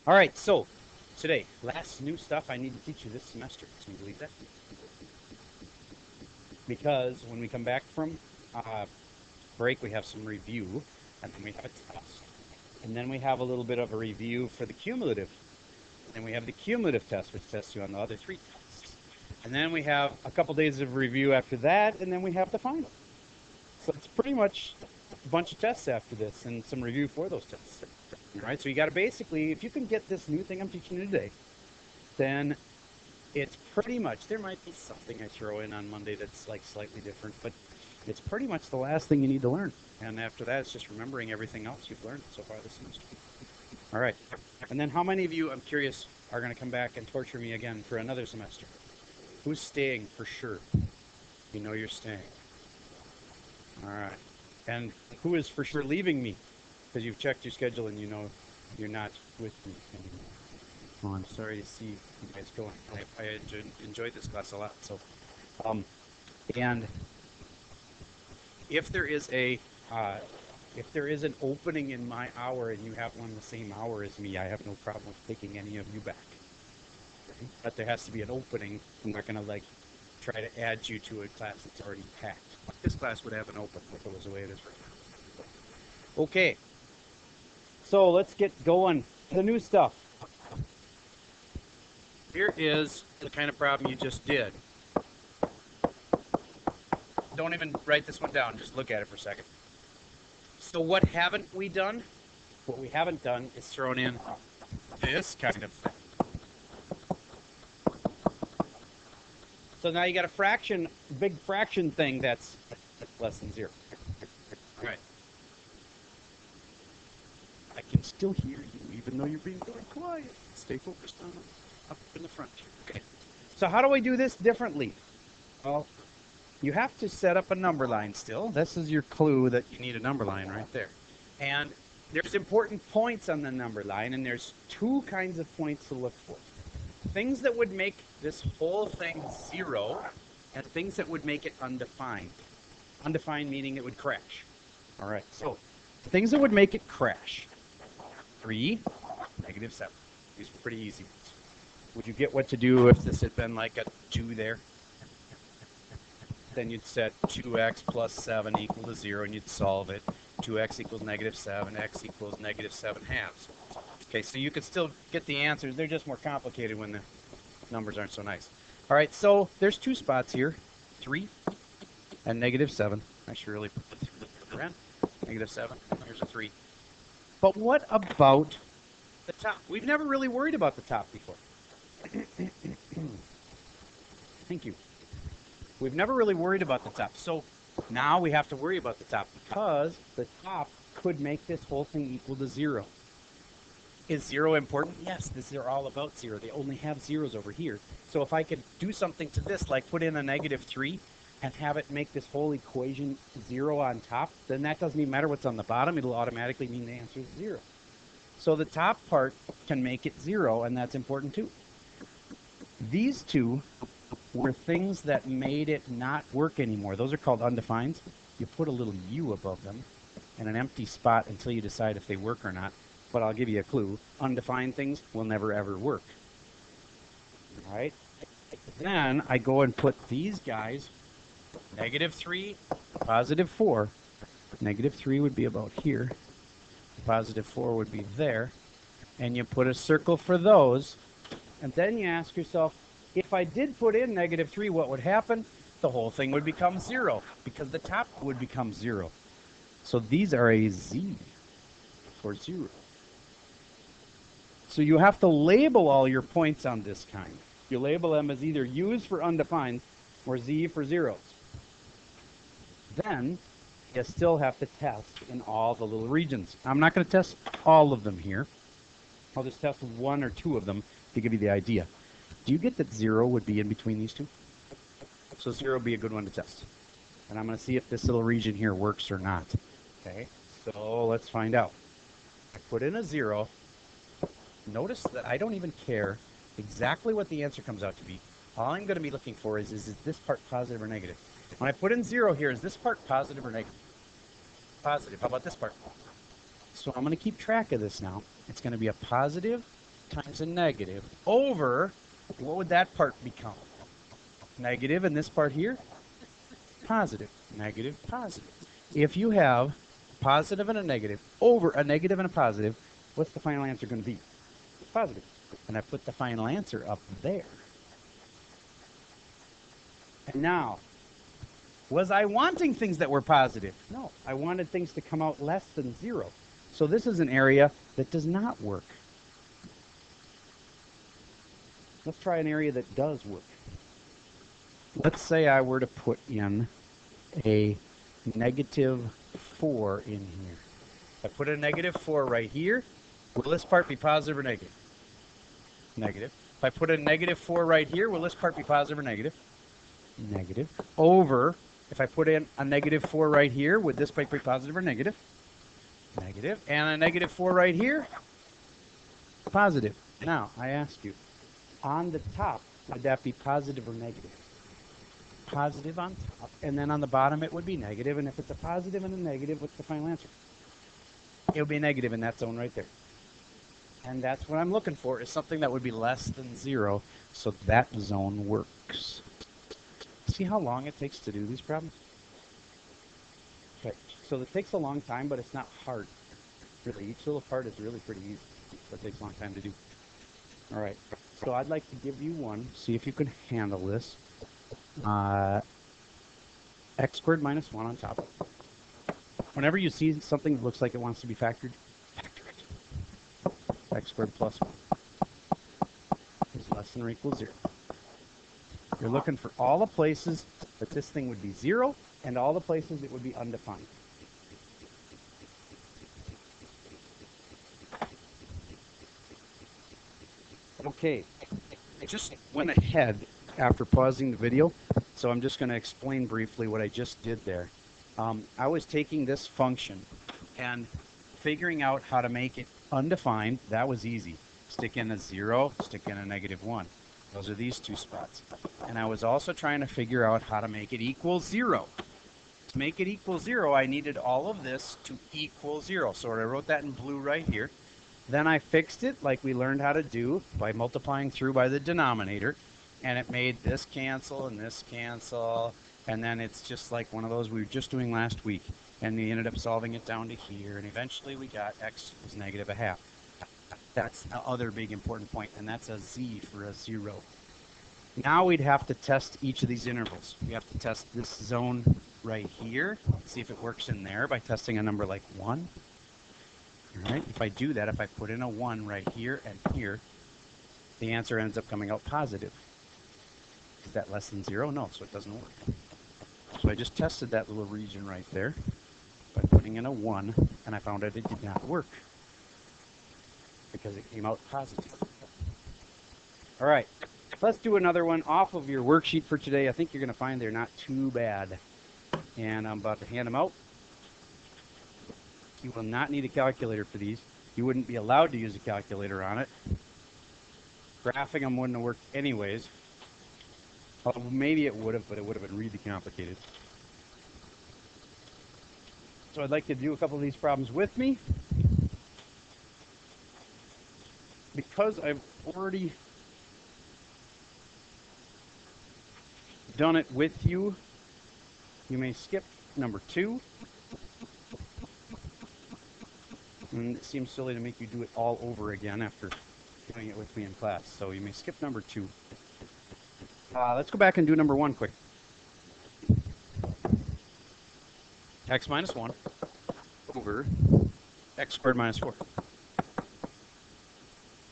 All right, so today, last new stuff I need to teach you this semester. Can you believe that? Because when we come back from break, we have some review, and then we have a test. And then we have a little bit of a review for the cumulative. And we have the cumulative test, which tests you on the other three tests. And then we have a couple days of review after that, and then we have the final. So it's pretty much a bunch of tests after this and some review for those tests. All right, so you got to basically, if you can get this new thing I'm teaching you today, then it's pretty much, there might be something I throw in on Monday that's like slightly different, but it's pretty much the last thing you need to learn. And after that, it's just remembering everything else you've learned so far this semester. All right. And then how many of you, I'm curious, are going to come back and torture me again for another semester? Who's staying for sure? You know you're staying. All right. And who is for sure leaving me? Because you've checked your schedule and you know you're not with me anymore. Well, I'm sorry to see you guys going. I enjoyed this class a lot. So, and if there is an opening in my hour and you have one the same hour as me, I have no problem with taking any of you back. Okay? But there has to be an opening. I'm not going to like try to add you to a class that's already packed. This class would have an open if it was the way it is right now. Okay. So let's get going. The new stuff. Here is the kind of problem you just did. Don't even write this one down. Just look at it for a second. So what haven't we done? What we haven't done is thrown in this kind of thing. So now you got a fraction, big fraction thing that's less than 0. All right. I can still hear you, even though you're being very quiet. Stay focused on it up in the front. Okay. So how do I do this differently? Well, you have to set up a number line still. This is your clue that you need a number line right there. And there's important points on the number line, and there's two kinds of points to look for. Things that would make this whole thing 0, and things that would make it undefined. Undefined meaning it would crash. All right, so things that would make it crash. 3, -7. These are pretty easy ones. Would you get what to do if this had been like a 2 there? Then you'd set 2x plus 7 equal to 0, and you'd solve it. 2x equals -7, x equals -7/2. Okay, so you could still get the answers. They're just more complicated when the numbers aren't so nice. All right, so there's 2 spots here, 3 and -7. I should really put the 3 in. -7, here's a 3. But what about the top? We've never really worried about the top before. Thank you. We've never really worried about the top. So now we have to worry about the top because the top could make this whole thing equal to 0. Is 0 important? Yes, these are all about 0. They only have zeros over here. So if I could do something to this, like put in a -3 and have it make this whole equation 0 on top, then that doesn't even matter what's on the bottom. It'll automatically mean the answer is 0. So the top part can make it 0, and that's important too. These two were things that made it not work anymore. Those are called undefineds. You put a little U above them and an empty spot until you decide if they work or not. But I'll give you a clue. Undefined things will never ever work. All right? Then I go and put these guys, -3, +4. -3 would be about here. +4 would be there. And you put a circle for those. And then you ask yourself, if I did put in -3, what would happen? The whole thing would become 0 because the top would become 0. So these are a Z for 0. So you have to label all your points on this kind. You label them as either U's for undefined or Z for zeros. Then you still have to test in all the little regions. I'm not going to test all of them here. I'll just test 1 or 2 of them to give you the idea. Do you get that 0 would be in between these two? So 0 would be a good one to test. And I'm going to see if this little region here works or not. Okay, so let's find out. I put in a 0. Notice that I don't even care exactly what the answer comes out to be. All I'm going to be looking for is this part positive or negative? When I put in 0 here, is this part positive or negative? Positive. How about this part? So I'm going to keep track of this now. It's going to be a positive times a negative over, what would that part become? Negative, and this part here, positive, negative, positive. If you have a positive and a negative over a negative and a positive, what's the final answer going to be? Positive. And I put the final answer up there. And now, was I wanting things that were positive? No, I wanted things to come out less than 0. So this is an area that does not work. Let's try an area that does work. Let's say I were to put in a negative 4 in here. If I put a negative 4 right here, will this part be positive or negative? Negative. If I put a negative 4 right here, will this part be positive or negative? Negative. Over, if I put in a negative 4 right here, would this part be positive or negative? Negative. And a negative 4 right here? Positive. Now, I ask you, on the top, would that be positive or negative? Positive on top, and then on the bottom it would be negative, and if it's a positive and a negative, what's the final answer? It would be negative in that zone right there. And that's what I'm looking for, is something that would be less than 0, so that zone works. See how long it takes to do these problems? Okay, so it takes a long time, but it's not hard. Really, each little part is really pretty easy, but it takes a long time to do. All right, so I'd like to give you one, see if you can handle this. X squared minus 1 on top. Whenever you see something that looks like it wants to be factored, factor it. X squared plus 1 is less than or equals 0. You're looking for all the places that this thing would be 0 and all the places it would be undefined. Okay, I just went ahead after pausing the video, so I'm just going to explain briefly what I just did there. I was taking this function and figuring out how to make it undefined. That was easy. Stick in a 0, stick in a negative 1. Those are these two spots. And I was also trying to figure out how to make it equal 0. To make it equal 0, I needed all of this to equal 0. So I wrote that in blue right here. Then I fixed it like we learned how to do by multiplying through by the denominator. And it made this cancel and this cancel. And then it's just like one of those we were just doing last week. And we ended up solving it down to here. And eventually we got x is negative a half. That's the other big important point. And that's a z for a 0. Now we'd have to test each of these intervals. We have to test this zone right here. See if it works in there by testing a number like 1. All right. If I do that, if I put in a 1 right here and here, the answer ends up coming out positive. Is that less than 0? No, so it doesn't work. So I just tested that little region right there by putting in a 1, and I found out it did not work because it came out positive. All right, let's do another one off of your worksheet for today. I think you're going to find they're not too bad. And I'm about to hand them out. You will not need a calculator for these. You wouldn't be allowed to use a calculator on it. Graphing them wouldn't have worked anyways. Well, maybe it would have, but it would have been really complicated. So I'd like you to do a couple of these problems with me. Because I've already done it with you, you may skip number 2. And it seems silly to make you do it all over again after doing it with me in class. So you may skip number 2. Let's go back and do number 1 quick. X minus 1 over x squared minus 4.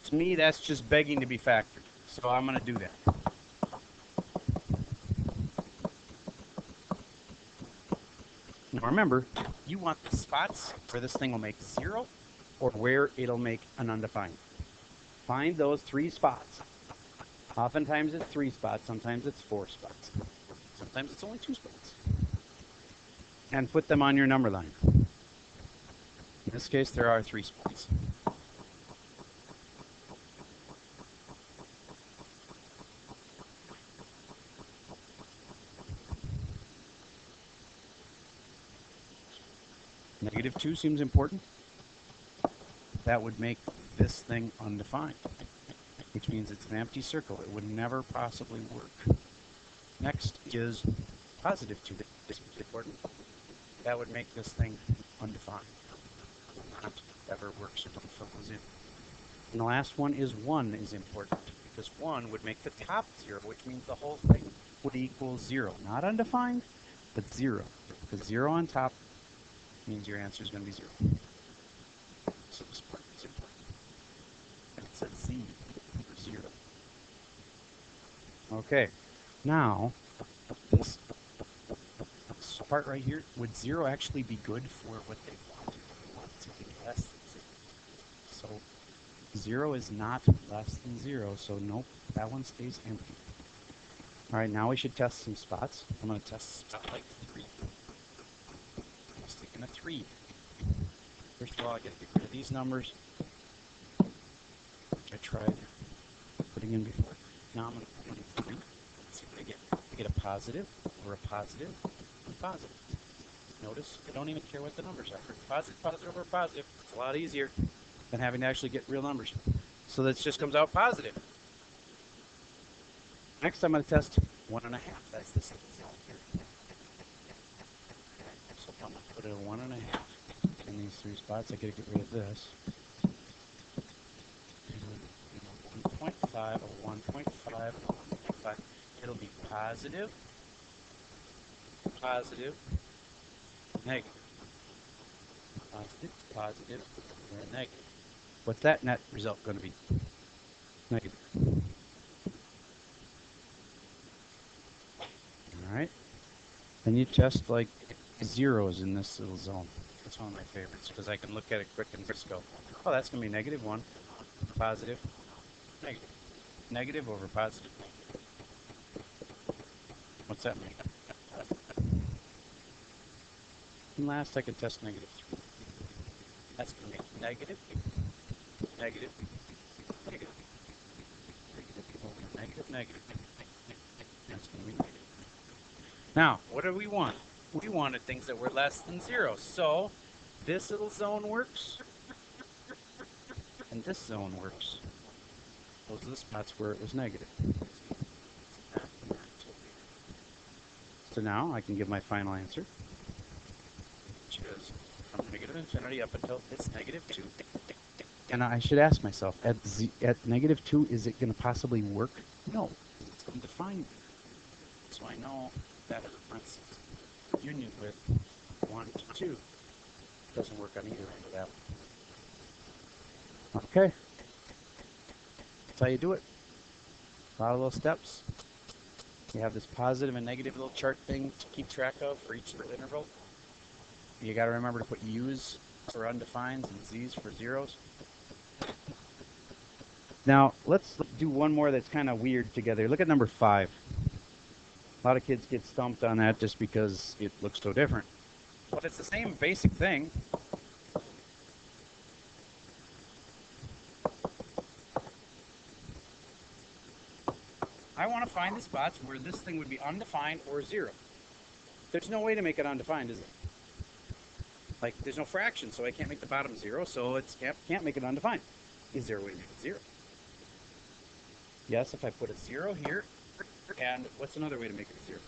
To me, that's just begging to be factored. So I'm going to do that. Now remember, you want the spots where this thing will make 0 or where it'll make an undefined. Find those 3 spots. Oftentimes it's 3 spots, sometimes it's 4 spots. Sometimes it's only 2 spots. And put them on your number line. In this case, there are 3 spots. Negative 2 seems important. That would make this thing undefined, which means it's an empty circle. It would never possibly work. Next is positive 2. This is important. That would make this thing undefined. Not ever works. So don't fill those in. And the last one is 1 is important, because 1 would make the top 0, which means the whole thing would equal 0. Not undefined, but 0. Because 0 on top means your answer is going to be 0. So this part is important. And it says Z for 0. Okay, now this part right here, would 0 actually be good for what they want? They want it to be less than 0. So 0 is not less than 0, so nope, that one stays empty. All right, now we should test some spots. I'm going to test a spot like 3. I'm sticking a 3. First of all, I get to get rid of these numbers, which I tried putting in before. Now I'm going to put in 3. Let's see what I get. I get a positive, or a positive, and positive. Notice I don't even care what the numbers are. Positive, positive, over positive. It's a lot easier than having to actually get real numbers. So this just comes out positive. Next, I'm going to test 1.5. That's this thing here. So I'm going to put a 1.5 in these 3 spots. I got to get rid of this. 1.5, a 1.5, a 1.5. It'll be positive, positive, negative. Positive, positive, and negative. What's that net result going to be? Negative. All right. Then you test like zeros in this little zone. That's one of my favorites because I can look at it quick and just go, oh, that's going to be -1, positive, negative. Negative over positive. What's that mean? And last, I can test -3. That's going to be negative, negative, negative, negative, negative. That's going to be negative. Now, what do we want? We wanted things that were less than 0. So this little zone works, and this zone works. Those are the spots where it was negative. So now I can give my final answer, which is from -infinity up until it's -2. And I should ask myself, at -2, is it going to possibly work? No, it's undefined. So I know that is a parentheses. Union with 1 to 2 doesn't work on either end of that one. Okay. That's how you do it. A lot of little steps. You have this positive and negative little chart thing to keep track of for each little interval. You got to remember to put U's for undefineds and Z's for zeros. Now, let's do one more that's kind of weird together. Look at number 5. A lot of kids get stumped on that just because it looks so different. But it's the same basic thing. I want to find the spots where this thing would be undefined or 0. There's no way to make it undefined, is it? Like, there's no fraction, so I can't make the bottom 0, so it can't make it undefined. Is there a way to make it 0? Yes, if I put a 0 here, and what's another way to make it 0?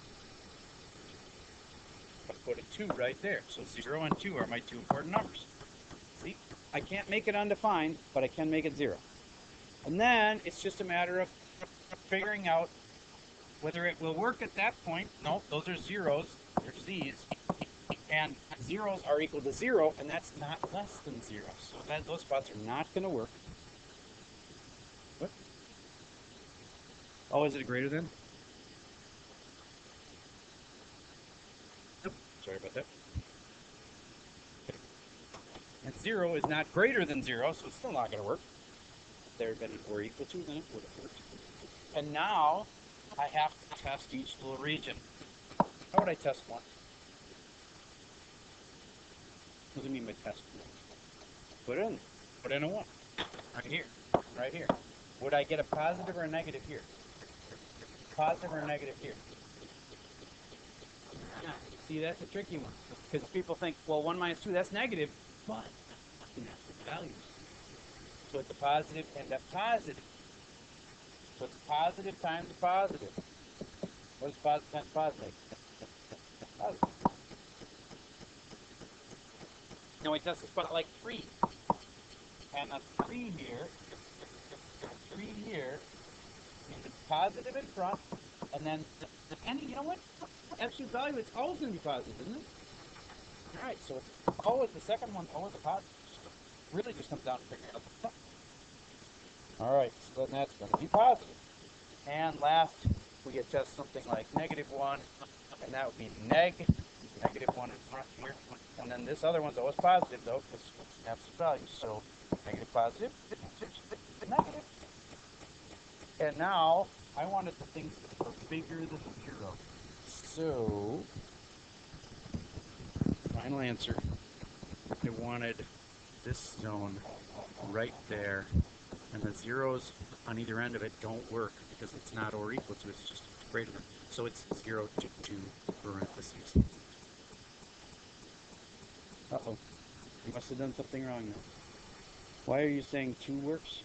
If I put a 2 right there, so 0 and 2 are my 2 important numbers. See, I can't make it undefined, but I can make it 0. And then it's just a matter of figuring out whether it will work at that point. No, those are zeros, they're Z's, and zeros are equal to 0, and that's not less than 0. So those spots are not going to work. What? Oh, is it greater than? Nope, sorry about that. Okay. And 0 is not greater than 0, so it's still not going to work. If there had been an or equal to, then it would have worked. And now I have to test each little region. How would I test one? What do you mean by test one? Put in a 1. Right here. Right here. Would I get a positive or a negative here? Positive or a negative here? Yeah. See, that's a tricky one. Because people think, well, 1 minus 2, that's negative. But that's the values. So it's a positive and a positive. So it's positive times a positive. What is positive times positive? Positive. Now we test this spot like 3. And a 3 here, a 3 here, means it's positive in front, and then depending, you know what? Absolute value, it's always going to be positive, isn't it? Alright, so it's always, the second one's always a positive. Really just comes down to figuring out the front. Alright, so then that's going to be positive. And last, we get just something like -1, and that would be negative -1 in front here. And then this other one's always positive, though, because it's absolute value. So negative, positive, negative. And now, I wanted the things that were bigger than 0. So, final answer, I wanted this zone right there. And the zeros on either end of it don't work because it's not or equal to, it's just greater than. So it's 0 to 2 parentheses. Uh-oh. You must have done something wrong now. Why are you saying 2 works?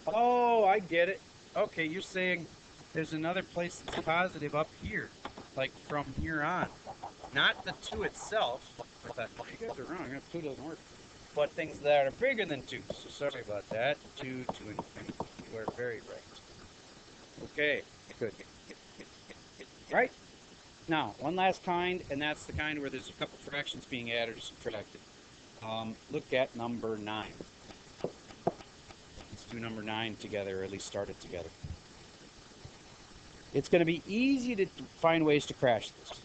Oh, I get it. Okay, you're saying there's another place that's positive up here, like from here on. Not the 2 itself. But you guys are wrong. 2 doesn't work. But things that are bigger than 2. So sorry about that. 2 to infinity. You are very right. Okay, good. Right? Now, one last kind, and that's the kind where there's a couple fractions being added or subtracted. Look at number 9. Let's do number 9 together, or at least start it together. It's going to be easy to find ways to crash this.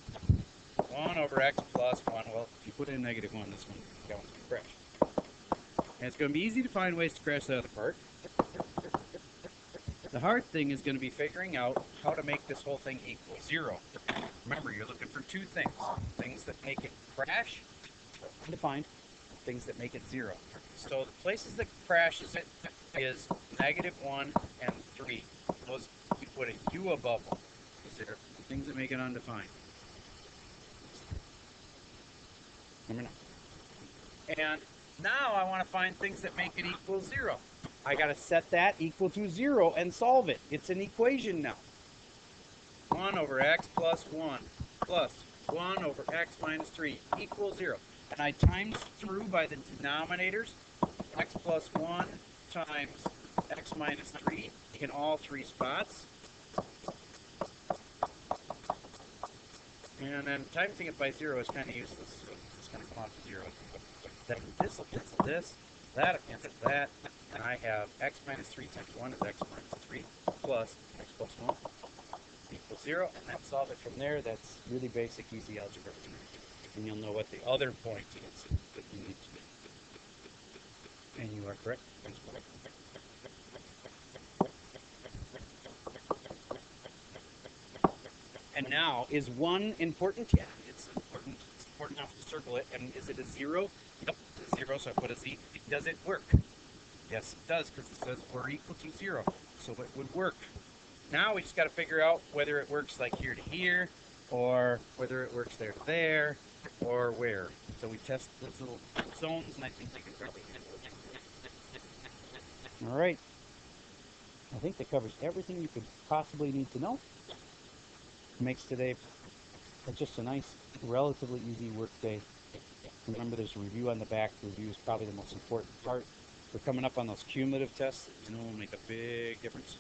1 over x plus 1. Well, if you put in -1, that one's going to crash. And it's going to be easy to find ways to crash the other part. The hard thing is going to be figuring out how to make this whole thing equal 0. Remember, you're looking for 2 things. Things that make it crash, undefined, things that make it 0. So the places that crashes it is -1 and 3. Those, you put a U above them, because they're things that make it undefined. Number 9. And now I want to find things that make it equal 0. I got to set that equal to 0 and solve it. It's an equation now. 1 over x plus 1 plus 1 over x minus 3 equals 0. And I times through by the denominators. X plus 1 times x minus 3 in all 3 spots. And then timesing it by 0 is kind of useless. So it's going to come out to 0. Then this cancel this, that cancel that, and I have x minus 3 times 1 is x minus 3 plus x plus 1 equals 0, and then solve it from there. That's really basic, easy algebra. And you'll know what the other point is that you need to do. And you are correct. And now, is 1 important? Yeah, it's important. It's important enough to circle it. And is it a 0? Yep, it's a 0, so I put a Z. Does it work? Yes, it does, because it says we're equal to 0. So it would work. Now we just got to figure out whether it works like here to here, or whether it works there to there, or where. So we test those little zones, and I think they can probably handle it. All right. I think that covers everything you could possibly need to know. Makes today just a nice, relatively easy work day. Remember, there's a review on the back. The review is probably the most important part. We're coming up on those cumulative tests that will make a big difference.